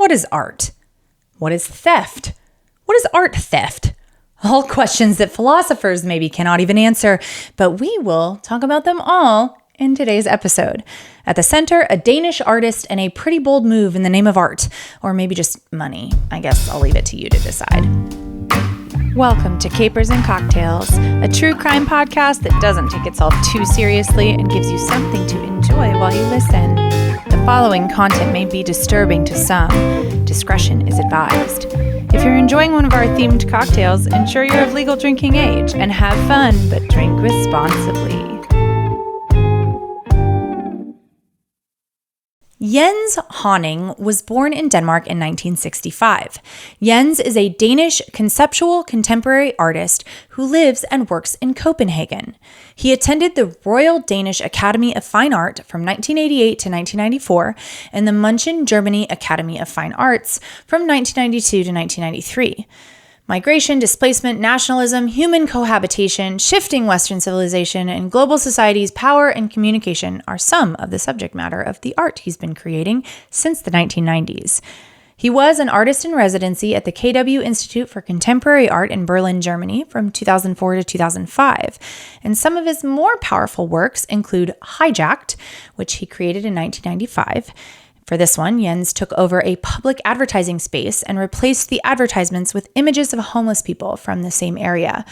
What is art? What is theft? What is art theft? All questions that philosophers maybe cannot even answer, but we will talk about them all in today's episode. At the center, a Danish artist and a pretty bold move in the name of art, or maybe just money. I guess I'll leave it to you to decide. Welcome to Capers and Cocktails, a true crime podcast that doesn't take itself too seriously and gives you something to enjoy while you listen. The following content may be disturbing to some. Discretion is advised. If you're enjoying one of our themed cocktails, ensure you're of legal drinking age and have fun, but drink responsibly. Jens Honning was born in Denmark in 1965. Jens is a Danish conceptual contemporary artist who lives and works in Copenhagen. He attended the Royal Danish Academy of Fine Art from 1988 to 1994 and the München, Germany Academy of Fine Arts from 1992 to 1993. Migration, displacement, nationalism, human cohabitation, shifting Western civilization, and global society's power and communication are some of the subject matter of the art he's been creating since the 1990s. He was an artist in residency at the KW Institute for Contemporary Art in Berlin, Germany from 2004 to 2005. And some of his more powerful works include Hijacked, which he created in 1995. For this one, Jens took over a public advertising space and replaced the advertisements with images of homeless people from the same area.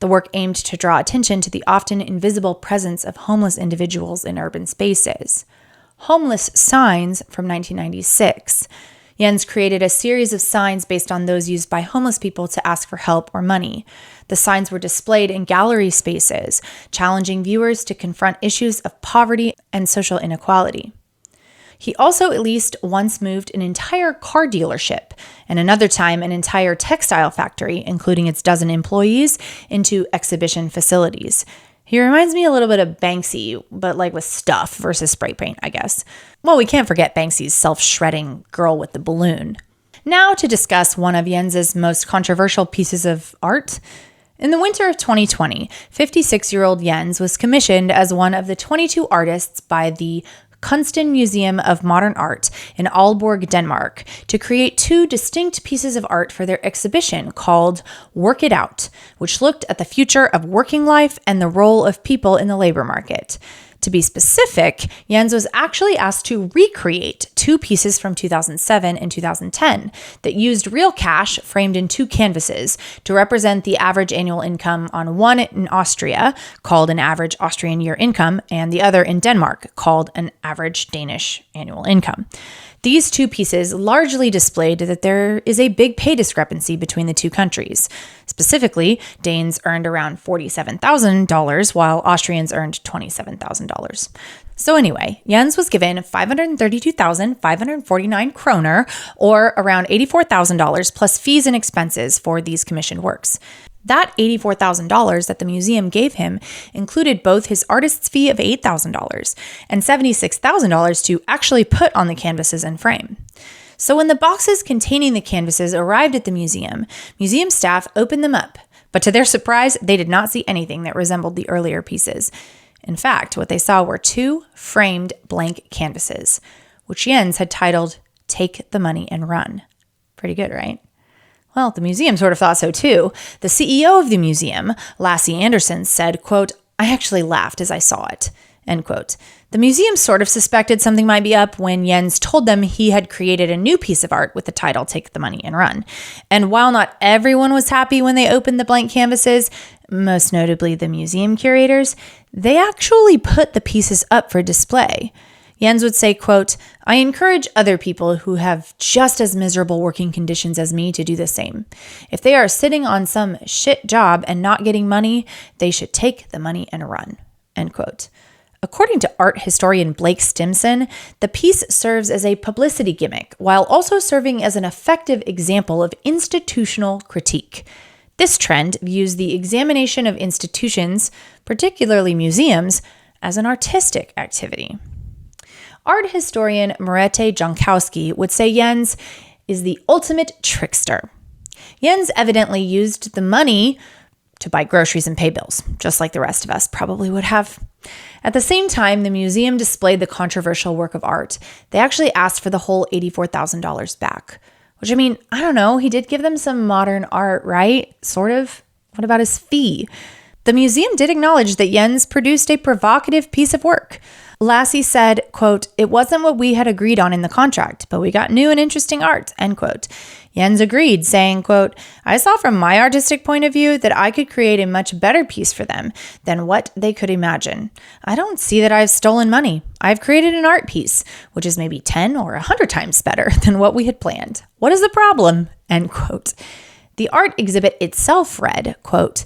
The work aimed to draw attention to the often invisible presence of homeless individuals in urban spaces. Homeless Signs from 1996. Jens created a series of signs based on those used by homeless people to ask for help or money. The signs were displayed in gallery spaces, challenging viewers to confront issues of poverty and social inequality. He also at least once moved an entire car dealership and another time an entire textile factory, including its dozen employees, into exhibition facilities. He reminds me a little bit of Banksy, but like with stuff versus spray paint, I guess. Well, we can't forget Banksy's self-shredding girl with the balloon. Now to discuss one of Jens's most controversial pieces of art. In the winter of 2020, 56-year-old Jens was commissioned as one of the 22 artists by the Kunsten Museum of Modern Art in Aalborg, Denmark, to create two distinct pieces of art for their exhibition called Work It Out, which looked at the future of working life and the role of people in the labor market. To be specific, Jens was actually asked to recreate two pieces from 2007 and 2010 that used real cash framed in two canvases to represent the average annual income on one in Austria, called an average Austrian year income, and the other in Denmark, called an average Danish annual income. These two pieces largely displayed that there is a big pay discrepancy between the two countries. Specifically, Danes earned around $47,000, while Austrians earned $27,000. So anyway, Jens was given 532,549 kroner, or around $84,000 plus fees and expenses for these commissioned works. That $84,000 that the museum gave him included both his artist's fee of $8,000 and $76,000 to actually put on the canvases and frame. So when the boxes containing the canvases arrived at the museum staff opened them up, but to their surprise, they did not see anything that resembled the earlier pieces. In fact, what they saw were two framed blank canvases, which Jens had titled, "Take the Money and Run." Pretty good, right? Well, the museum sort of thought so too. The CEO of the museum, Lasse Andersen, said, quote, "I actually laughed as I saw it," end quote. The museum sort of suspected something might be up when Jens told them he had created a new piece of art with the title "Take the Money and Run." And while not everyone was happy when they opened the blank canvases, most notably the museum curators, they actually put the pieces up for display. Jens would say, quote, "I encourage other people who have just as miserable working conditions as me to do the same. If they are sitting on some shit job and not getting money, they should take the money and run," end quote. According to art historian Blake Stimson, the piece serves as a publicity gimmick while also serving as an effective example of institutional critique. This trend views the examination of institutions, particularly museums, as an artistic activity. Art historian Marete Jankowski would say Jens is the ultimate trickster. Jens evidently used the money to buy groceries and pay bills, just like the rest of us probably would have. At the same time, the museum displayed the controversial work of art. They actually asked for the whole $84,000 back, which, I mean, I don't know. He did give them some modern art, right? Sort of. What about his fee? The museum did acknowledge that Jens produced a provocative piece of work. Lassie said, quote, "It wasn't what we had agreed on in the contract, but we got new and interesting art," end quote. Jens agreed, saying, quote, "I saw from my artistic point of view that I could create a much better piece for them than what they could imagine. I don't see that I've stolen money. I've created an art piece, which is maybe 10 or 100 times better than what we had planned. What is the problem?" End quote. The art exhibit itself read, quote,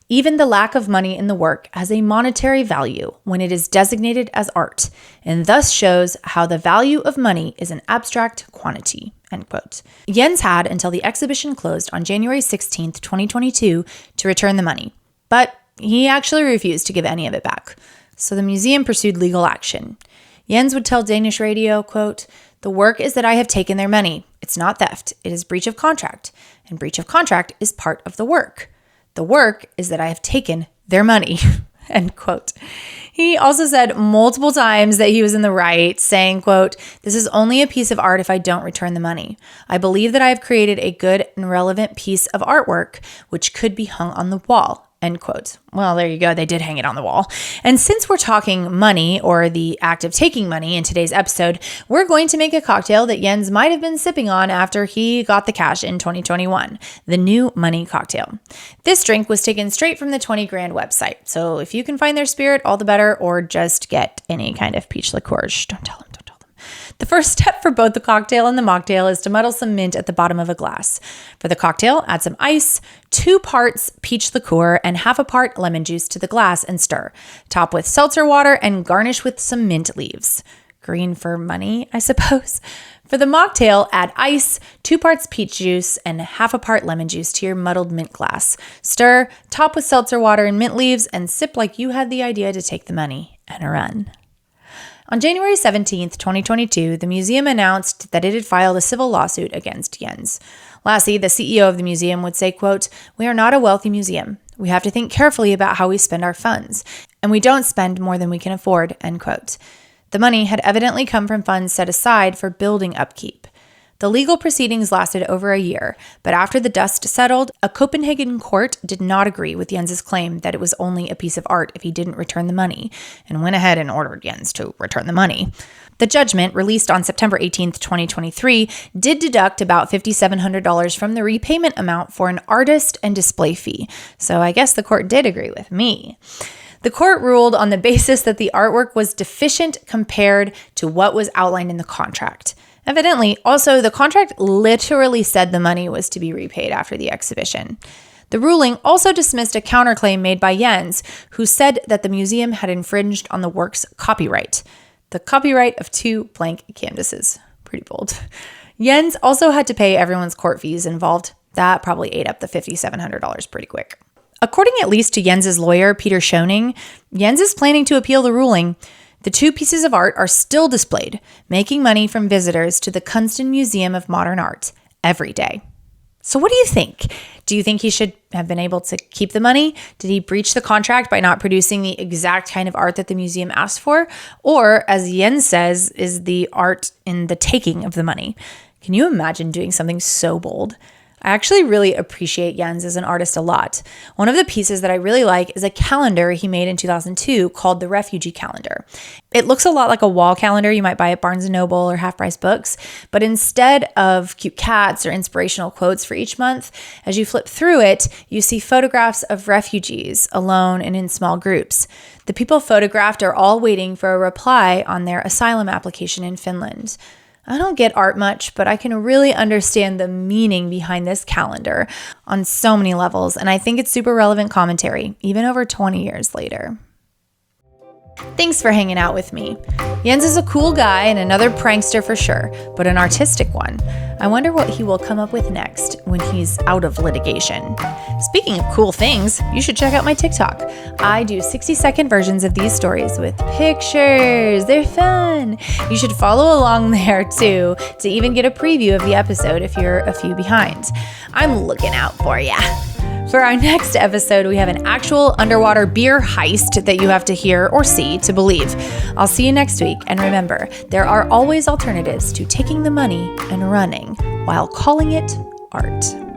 "Even the lack of money in the work has a monetary value when it is designated as art, and thus shows how the value of money is an abstract quantity," end quote. Jens had until the exhibition closed on January 16th, 2022 to return the money, but he actually refused to give any of it back. So the museum pursued legal action. Jens would tell Danish radio, quote, "The work is that I have taken their money. It's not theft. It is breach of contract, and breach of contract is part of the work. The work is that I have taken their money," end quote. He also said multiple times that he was in the right, saying, quote, "This is only a piece of art if I don't return the money. I believe that I have created a good and relevant piece of artwork which could be hung on the wall," end quote. Well, there you go. They did hang it on the wall. And since we're talking money, or the act of taking money in today's episode, we're going to make a cocktail that Jens might have been sipping on after he got the cash in 2021, the New Money Cocktail. This drink was taken straight from the 20 Grand website. So if you can find their spirit, all the better, or just get any kind of peach liqueur. Shh, don't tell them. The first step for both the cocktail and the mocktail is to muddle some mint at the bottom of a glass. For the cocktail, add some ice, 2 parts peach liqueur, and half a part lemon juice to the glass and stir. Top with seltzer water and garnish with some mint leaves. Green for money, I suppose. For the mocktail, add ice, 2 parts peach juice, and half a part lemon juice to your muddled mint glass. Stir, top with seltzer water and mint leaves, and sip like you had the idea to take the money and run. On January 17th, 2022, the museum announced that it had filed a civil lawsuit against Jens. Lassie, the CEO of the museum, would say, quote, "We are not a wealthy museum. We have to think carefully about how we spend our funds, and we don't spend more than we can afford," end quote. The money had evidently come from funds set aside for building upkeep. The legal proceedings lasted over a year, but after the dust settled, a Copenhagen court did not agree with Jens's claim that it was only a piece of art if he didn't return the money, and went ahead and ordered Jens to return the money. The judgment, released on September 18th, 2023, did deduct about $5,700 from the repayment amount for an artist and display fee, so I guess the court did agree with me. The court ruled on the basis that the artwork was deficient compared to what was outlined in the contract. Evidently, also, the contract literally said the money was to be repaid after the exhibition. The ruling also dismissed a counterclaim made by Jens, who said that the museum had infringed on the work's copyright. The copyright of 2 blank canvases. Pretty bold. Jens also had to pay everyone's court fees involved. That probably ate up the $5,700 pretty quick. According at least to Jens's lawyer, Peter Schoening, Jens is planning to appeal the ruling. The 2 pieces of art are still displayed, making money from visitors to the Kunsten Museum of Modern Art every day. So what do you think? Do you think he should have been able to keep the money? Did he breach the contract by not producing the exact kind of art that the museum asked for? Or, as Jens says, is the art in the taking of the money? Can you imagine doing something so bold? I actually really appreciate Jens as an artist a lot. One of the pieces that I really like is a calendar he made in 2002 called the Refugee Calendar. It looks a lot like a wall calendar you might buy at Barnes & Noble or Half Price Books, but instead of cute cats or inspirational quotes for each month, as you flip through it, you see photographs of refugees alone and in small groups. The people photographed are all waiting for a reply on their asylum application in Finland. I don't get art much, but I can really understand the meaning behind this calendar on so many levels, and I think it's super relevant commentary, even over 20 years later. Thanks for hanging out with me. Jens is a cool guy and another prankster for sure, but an artistic one. I wonder what he will come up with next when he's out of litigation. Speaking of cool things, you should check out my TikTok. I do 60-second versions of these stories with pictures. They're fun. You should follow along there too to even get a preview of the episode if you're a few behind. I'm looking out for ya. For our next episode, we have an actual underwater beer heist that you have to hear or see to believe. I'll see you next week, and remember, there are always alternatives to taking the money and running while calling it art.